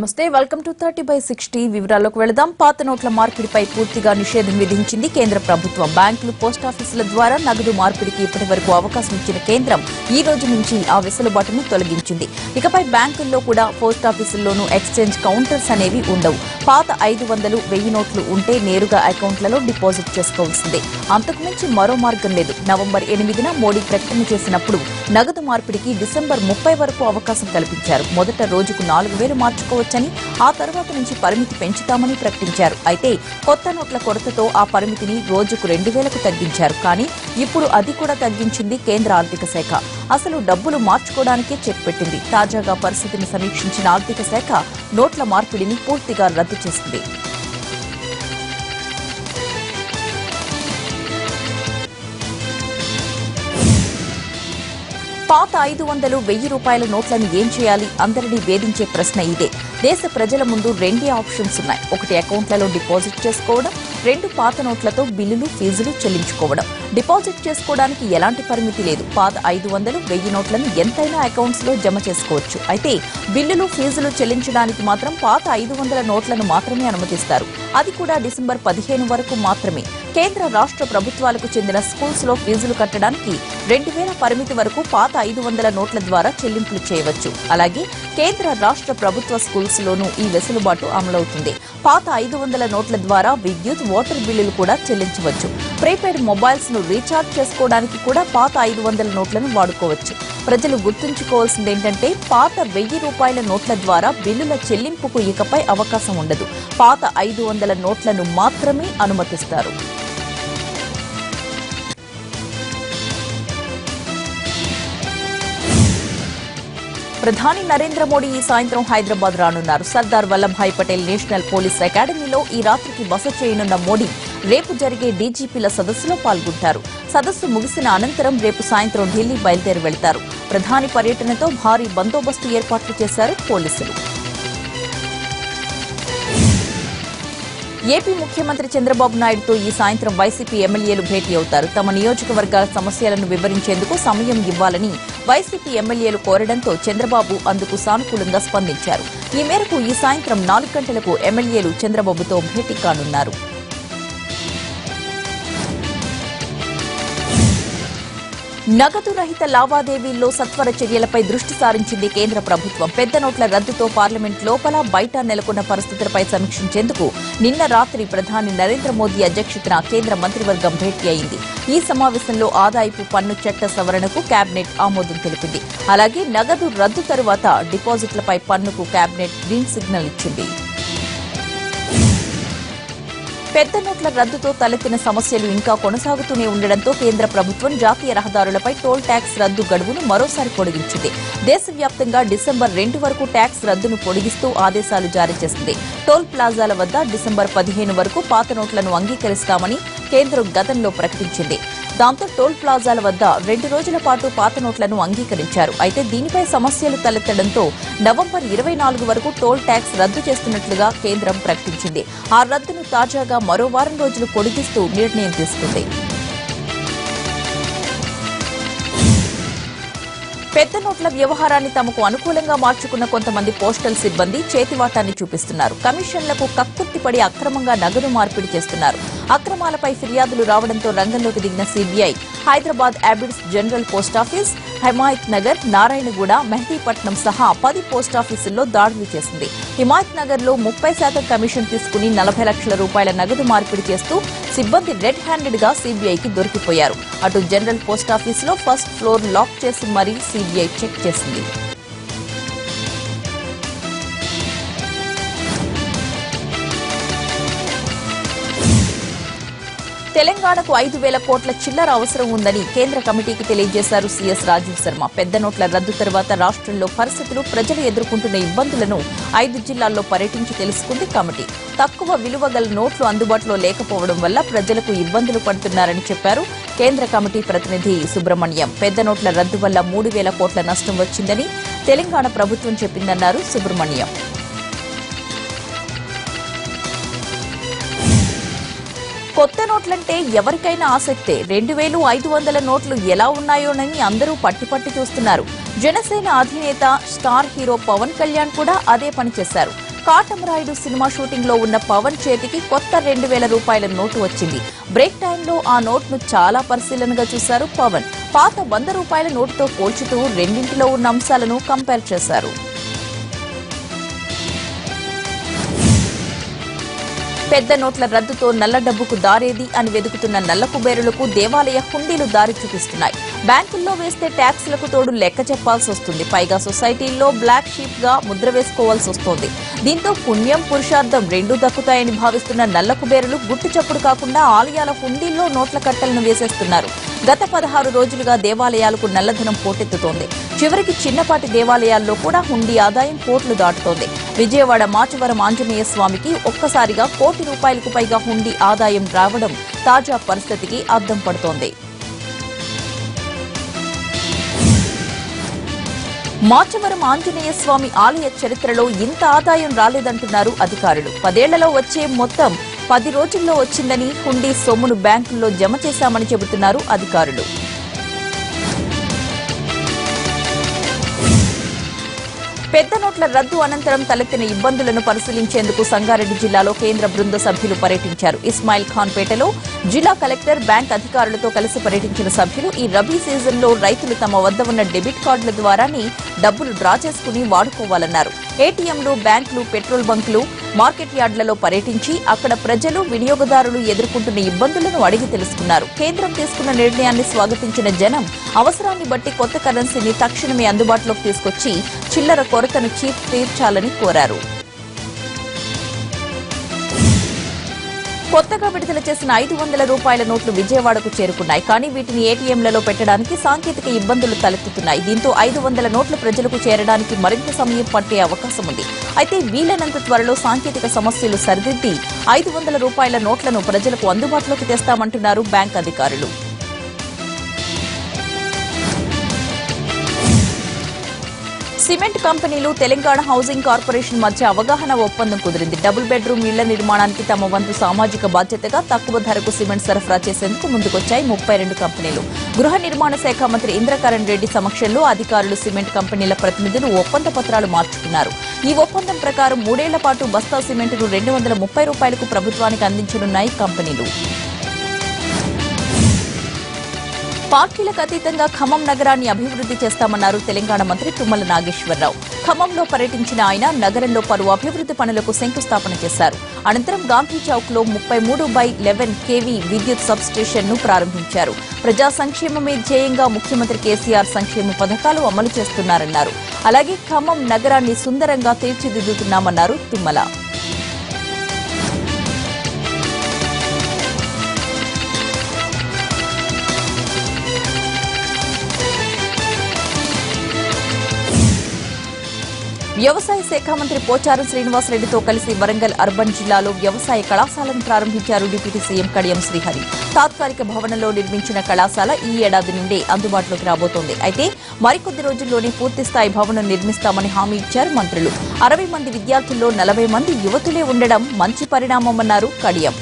నమస్తే welcome to 30/60 వివరాల్లోకి వెళదాం. పాత నోట్ల మార్పిడిపై పూర్తిగా నిషేధం విధించింది కేంద్ర ప్రభుత్వం. బ్యాంకులు, పోస్టాఫీసుల ద్వారా నగదు మార్పిడికి ఇప్పటివరకు అవకాశం ఇచ్చిన కేంద్రం ఈ రోజు నుంచి ఆ వెసులుబాటును తొలగించింది. ఇకపై బ్యాంకుల్లో కూడా పోస్టాఫీసుల్లోనూ ఎక్స్చేంజ్ కౌంటర్స్ అనేవి ఉండవు. పాత 500, 1000 నోట్లు ఉంటే నేరుగా అకౌంట్లలో డిపాజిట్ చేసుకోవాల్సిందే. అంతకుమించి మరో మార్గం లేదు. నవంబర్ 8న మోడీ ప్రకటన చేసినప్పుడు నగదు మార్పిడికి డిసెంబర్ 30 వరకు అవకాశం కల్పించారు. మొదట రోజుకు 4000 మార్చుకోవచ్చని, ఆ తర్వాత నుంచి పరిమితి పెంచుతామని ప్రకటించారు. అయితే కొత్త నోట్ల కొరతతో ఆ పరిమితిని రోజుకు 2000కు తగ్గించారు. కానీ ఇప్పుడు అది కూడా తగ్గించింది కేంద్ర ఆర్థిక శాఖ. అసలు డబ్బులు మార్చుకోవడానికే చెక్ పెట్టింది. తాజాగా పరిస్థితిని సమీక్షించిన ఆర్థిక శాఖ నోట్ల మార్పిడిని పూర్తిగా రద్దు చేసింది. పాత 500, 1000 రూపాయల నోట్లను ఏం చేయాలి? అందరినీ వేధించే ప్రశ్న ఇదే. దేశ ప్రజల ముందు రెండే ఆప్షన్స్ ఉన్నాయి. ఒకటి అకౌంట్లలో డిపాజిట్ చేసుకోవడం, 2 పాత నోట్లతో బిల్లులు, ఫీజులు చెల్లించుకోవడం. డిపాజిట్ చేసుకోవడానికి ఎలాంటి పరిమితి లేదు. పాత 500, 1000 నోట్లను ఎంతైనా అకౌంట్స్ లో జమ చేసుకోవచ్చు. అయితే బిల్లులు, ఫీజులు చెల్లించడానికి మాత్రం పాత 500 నోట్లను మాత్రమే అనుమతిస్తారు. అది కూడా డిసెంబర్ 15 వరకు మాత్రమే. కేంద్ర, రాష్ట్ర ప్రభుత్వాలకు చెందిన స్కూల్స్ లో ఫీజులు కట్టడానికి 2000 పరిమితి వరకు పాత 500 నోట్ల ద్వారా చెల్లింపులు చేయవచ్చు. అలాగే కేంద్ర, రాష్ట్ర ప్రభుత్వ స్కూల్స్ లోనూ ఈ వెసులుబాటు అమలవుతుంది. పాత 500 నోట్ల ద్వారా విద్యుత్, వాటర్ బిల్లులు కూడా చెల్లించవచ్చు. ప్రీపెయిడ్ మొబైల్స్ ను రీఛార్జ్ చేసుకోవడానికి కూడా పాత 500 నోట్లను వాడుకోవచ్చు. ప్రజలు గుర్తుంచుకోవాల్సిందేంటంటే పాత 1000 రూపాయల నోట్ల ద్వారా బిల్లుల చెల్లింపుకు ఇకపై అవకాశం ఉండదు. పాత 500 నోట్లను మాత్రమే అనుమతిస్తారు. ప్రధాని నరేంద్ర మోడీ ఈ సాయంత్రం హైదరాబాద్ రానున్నారు. సర్దార్ వల్లభాయ్ పటేల్ నేషనల్ పోలీస్ అకాడమీలో ఈ రాత్రికి బస చేయనున్న మోడీ రేపు జరిగే డీజీపీల సదస్సులో పాల్గొంటారు. సదస్సు ముగిసిన అనంతరం రేపు సాయంత్రం ఢిల్లీ బయలుదేరి వెళ్తారు. ప్రధాని పర్యటనతో భారీ బందోబస్తు ఏర్పాట్లు చేశారు పోలీసులు. ఏపీ ముఖ్యమంత్రి చంద్రబాబు నాయుడుతో ఈ సాయంత్రం వైసీపీ ఎమ్మెల్యేలు భేటీ అవుతారు. తమ నియోజకవర్గాల సమస్యలను వివరించేందుకు సమయం ఇవ్వాలని వైసీపీ ఎమ్మెల్యేలు కోరడంతో చంద్రబాబు అందుకు సానుకూలంగా స్పందించారు. ఈ మేరకు ఈ సాయంత్రం 4 గంటలకు ఎమ్మెల్యేలు చంద్రబాబుతో భేటీ కానున్నారు. నగదు రహిత లావాదేవీల్లో సత్వర చర్యలపై దృష్టి సారించింది కేంద్ర ప్రభుత్వం. పెద్ద నోట్ల రద్దుతో పార్లమెంట్ లోపల, బయట నెలకొన్న పరిస్థితులపై సమీక్షించేందుకు నిన్న రాత్రి ప్రధాని నరేంద్ర మోదీ అధ్యక్షతన కేంద్ర మంత్రివర్గం భేటీ అయింది. ఈ సమావేశంలో ఆదాయపు పన్ను చట్ట సవరణకు కేబినెట్ ఆమోదం తెలిపింది. అలాగే నగదు రద్దు తరువాత డిపాజిట్లపై పన్నుకు కేబినెట్ గ్రీన్ సిగ్నల్ ఇచ్చింది. పెద్ద నోట్ల రద్దుతో తలెత్తిన సమస్యలు ఇంకా కొనసాగుతూనే ఉండడంతో కేంద్ర ప్రభుత్వం జాతీయ రహదారులపై టోల్ ట్యాక్స్ రద్దు గడువును మరోసారి పొడిగించింది. దేశవ్యాప్తంగా డిసెంబర్ 2 వరకు ట్యాక్స్ రద్దును పొడిగిస్తూ ఆదేశాలు జారీ చేసింది. టోల్ ప్లాజాల వద్ద డిసెంబర్ 15 వరకు పాత నోట్లను అంగీకరిస్తామని కేంద్రం గతంలో ప్రకటించింది. దాంతో టోల్ ప్లాజాల వద్ద 2 రోజుల పాటు పాత నోట్లను అంగీకరించారు. అయితే దీనిపై సమస్యలు తలెత్తడంతో నవంబర్ 24 వరకు టోల్ ట్యాక్స్ రద్దు చేస్తున్నట్లుగా కేంద్రం ప్రకటించింది. ఆ రద్దును తాజాగా మరో వారం రోజులు పొడిగిస్తూ నిర్ణయం తీసుకుంది. పెద్ద నోట్ల వ్యవహారాన్ని తమకు అనుకూలంగా మార్చుకున్న కొంతమంది పోస్టల్ సిబ్బంది చేతివాటాన్ని చూపిస్తున్నారు. కమిషన్లకు కక్కుర్తిపడి అక్రమంగా నగదు మార్పిడి చేస్తున్నారు. అక్రమాలపై ఫిర్యాదులు రావడంతో రంగంలోకి దిగిన CBI Hyderabad Abids general post office, Himayat Nagar, Narayanguda, Mehdipatnam సహా 10 పోస్టాఫీసుల్లో దాడులు చేసింది. హిమాయత్ నగర్ లో 30% కమిషన్ తీసుకుని 40 లక్షల రూపాయల నగదు మార్పిడి చేస్తూ సిబ్బంది రెడ్ హ్యాండెడ్ గా సీబీఐకి దొరికిపోయారు. అటు జనరల్ పోస్టాఫీసులో ఫస్ట్ ఫ్లోర్ లాక్ చేసి మరీ సీబీఐ చెక్ చేసింది. తెలంగాణకు 5000 కోట్ల చిల్లర అవసరం ఉందని కేంద్ర కమిటీకి తెలియజేశారు సీఎస్ రాజీవ్ శర్మ. పెద్ద నోట్ల రద్దు తర్వాత రాష్ట్రంలో పరిస్థితులు, ప్రజలు ఎదుర్కొంటున్న ఇబ్బందులను 5 జిల్లాల్లో పర్యటించి తెలుసుకుంది కమిటీ. తక్కువ విలువ గల నోట్లు అందుబాటులో లేకపోవడం వల్ల ప్రజలకు ఇబ్బందులు పడుతున్నారని చెప్పారు కేంద్ర కమిటీ ప్రతినిధి సుబ్రహ్మణ్యం. పెద్ద నోట్ల రద్దు వల్ల 3000 కోట్ల నష్టం వచ్చిందని తెలంగాణ ప్రభుత్వం చెప్పిందన్నారు సుబ్రహ్మణ్యం. కొత్త నోట్లంటే ఎవరికైనా ఆసక్తే. 2500 నోట్లు ఎలా ఉన్నాయోనని అందరూ పట్టి చూస్తున్నారు. జనసేన అధినేత స్టార్ హీరో పవన్ కళ్యాణ్ కూడా అదే పని చేశారు. కాటమరాయుడు సినిమా షూటింగ్ లో ఉన్న పవన్ చేతికి కొత్త 2,000 రూపాయల నోటు వచ్చింది. బ్రేక్ టైంలో ఆ నోట్ను చాలా పరిశీలనగా చూశారు పవన్. పాత 100 రూపాయల నోటుతో పోల్చుతూ రెండింటిలో ఉన్న అంశాలను కంపేర్ చేశారు. పెద్ద నోట్ల రద్దుతో నల్ల డబ్బుకు దారేది అని వెదుకుతున్న నల్ల కుబేరులకు దేవాలయ హుండీలు దారి చూపిస్తున్నాయి. బ్యాంకుల్లో వేస్తే ట్యాక్సులకు తోడు లెక్క చెప్పాల్సి వస్తుంది. పైగా సొసైటీల్లో బ్లాక్ షీప్ గా ముద్ర వేసుకోవాల్సి వస్తోంది. దీంతో పుణ్యం పురుషార్థం రెండూ దక్కుతాయని భావిస్తున్న నల్ల కుబేరులు గుట్టు చప్పుడు కాకుండా ఆలయాల హుండీల్లో నోట్ల కట్టలను వేసేస్తున్నారు. గత 16 రోజులుగా దేవాలయాలకు నల్లధనం పోటెత్తుతోంది. చివరికి చిన్నపాటి దేవాలయాల్లో కూడా హుండీ ఆదాయం కోట్లు దాటుతోంది. విజయవాడ మాచవరం ఆంజనేయ స్వామికి ఒక్కసారిగా ₹1 కోటి పైగా హుండీ ఆదాయం రావడం తాజా పరిస్థితికి అద్దం పడుతోంది. మాచవరం ఆంజనేయ స్వామి ఆలయ చరిత్రలో ఇంత ఆదాయం రాలేదంటున్నారు అధికారులు. 10 ఏళ్లలో వచ్చే మొత్తం 10 రోజుల్లో వచ్చిందని, హుండీ సొమ్మును బ్యాంకుల్లో జమ చేశామని చెబుతున్నారు అధికారులు. పెద్ద నోట్ల రద్దు అనంతరం తలెత్తిన ఇబ్బందులను పరిశీలించేందుకు సంగారెడ్డి జిల్లాలో కేంద్ర బృంద సభ్యులు పర్యటించారు. ఇస్మాయిల్ ఖాన్ పేటలో జిల్లా కలెక్టర్, బ్యాంక్ అధికారులతో కలిసి పర్యటించిన సభ్యులు ఈ రబీ సీజన్లో రైతులు తమ వద్ద ఉన్న డెబిట్ కార్డుల ద్వారానే డబ్బులు డ్రా చేసుకుని వాడుకోవాలన్నారు. ఏటీఎంలు, బ్యాంకులు, పెట్రోల్ బంకులు, మార్కెట్ యార్డులలో పర్యటించి అక్కడ ప్రజలు, వినియోగదారులు ఎదుర్కొంటున్న ఇబ్బందులను అడిగి తెలుసుకున్నారు. కేంద్రం తీసుకున్న నిర్ణయాన్ని స్వాగతించిన జనం అవసరాన్ని బట్టి కొత్త కరెన్సీని తక్షణమే అందుబాటులోకి తీసుకొచ్చి చిల్లర కొరతను తీర్చాలని కోరారు. కొత్తగా విడుదల చేసిన 500 రూపాయల నోట్లు విజయవాడకు చేరుకున్నాయి. కానీ వీటిని ఏటీఎంలలో పెట్టడానికి సాంకేతిక ఇబ్బందులు తలెత్తుతున్నాయి. దీంతో 500 నోట్లు ప్రజలకు చేరడానికి మరింత సమయం పట్టే అవకాశం ఉంది. అయితే వీలైనంత త్వరలో సాంకేతిక సమస్యలు సరిదిద్ది 500 రూపాయల నోట్లను ప్రజలకు అందుబాటులోకి తెస్తామంటున్నారు బ్యాంక్ అధికారులు. సిమెంట్ కంపెనీలు, తెలంగాణ హౌసింగ్ కార్పొరేషన్ మధ్య అవగాహన ఒప్పందం కుదిరింది. డబుల్ బెడ్రూమ్ ఇళ్ల నిర్మాణానికి తమ వంతు సామాజిక బాధ్యతగా తక్కువ ధరకు సిమెంట్ సరఫరా చేసేందుకు ముందుకొచ్చాయి 32 కంపెనీలు. గృహ నిర్మాణ శాఖ మంత్రి ఇంద్రకరణ్ రెడ్డి సమక్షంలో అధికారులు సిమెంట్ కంపెనీల ప్రతినిధులు ఒప్పంద పత్రాలు మార్చుకున్నారు. ఈ ఒప్పందం ప్రకారం 3 ఏళ్ల పాటు బస్తా సిమెంట్ను ₹230 ప్రభుత్వానికి అందించనున్నాయి కంపెనీలు. పార్టీలకు అతీతంగా ఖమ్మం నగరాన్ని అభివృద్ధి చేస్తామన్నారు తెలంగాణ మంత్రి తుమ్మల నాగేశ్వరరావు. ఖమ్మంలో పర్యటించిన ఆయన నగరంలో పలు అభివృద్ధి పనులకు శంకుస్థాపన చేశారు. అనంతరం గాంధీ చౌక్ లో 33/11 kV విద్యుత్ సబ్ స్టేషన్ ను ప్రారంభించారు. ప్రజా సంక్షేమమే ధ్యేయంగా ముఖ్యమంత్రి కేసీఆర్ సంక్షేమ పథకాలు అమలు చేస్తున్నారన్నారు. అలాగే ఖమ్మం నగరాన్ని సుందరంగా తీర్చిదిద్దుతున్నామన్నారు తుమ్మల. వ్యవసాయ శాఖ మంత్రి పోచారం శ్రీనివాసరెడ్డితో కలిసి వరంగల్ అర్బన్ జిల్లాలో వ్యవసాయ కళాశాలను ప్రారంభించారు డిప్యూటీ సీఎం కడియం శ్రీహరి. తాత్కాలిక భవనంలో నిర్మించిన కళాశాల ఈ ఏడాది నుండే అందుబాటులోకి రాబోతోంది. అయితే మరికొద్ది రోజుల్లోనే పూర్తిస్థాయి భవనం నిర్మిస్తామని హామీ ఇచ్చారు మంత్రులు. 60 మంది విద్యార్థుల్లో 40 మంది యువతులే ఉండడం మంచి పరిణామమన్నారు కడియం.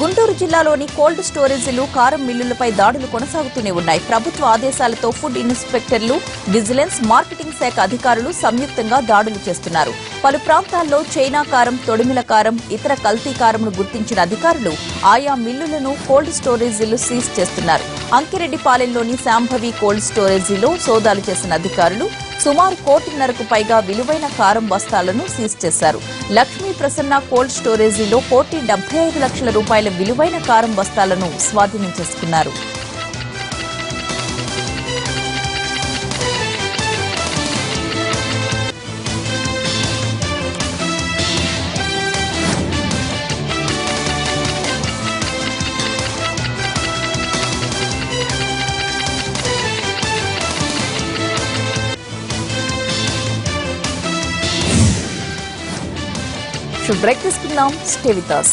గుంటూరు జిల్లాలోని కోల్డ్ స్టోరేజీలు, కారం మిల్లులపై దాడులు కొనసాగుతూనే ఉన్నాయి. ప్రభుత్వ ఆదేశాలతో ఫుడ్ ఇన్స్పెక్టర్లు, విజిలెన్స్, మార్కెటింగ్ శాఖ అధికారులు సంయుక్తంగా దాడులు చేస్తున్నారు. పలు ప్రాంతాల్లో చైనా కారం, తొడిమిల కారం, ఇతర కల్తీ కారంను గుర్తించిన అధికారులు ఆయా మిల్లులను, కోల్డ్ స్టోరేజీలు సీజ్ చేస్తున్నారు. అంకిరెడ్డిపాలెంలోని శాంభవి కోల్డ్ స్టోరేజీలో సోదాలు చేసిన అధికారులు సుమారు ₹1.5 కోటి పైగా విలువైన కారం బస్తాలను సీజ్ చేశారు. లక్ష్మీ ప్రసన్న కోల్డ్ స్టోరేజీలో ₹1,75,00,000 విలువైన కారం బస్తాలను స్వాధీనం చేసుకున్నారు. బ్రేక్ తీసుకుందాం. Stay with us.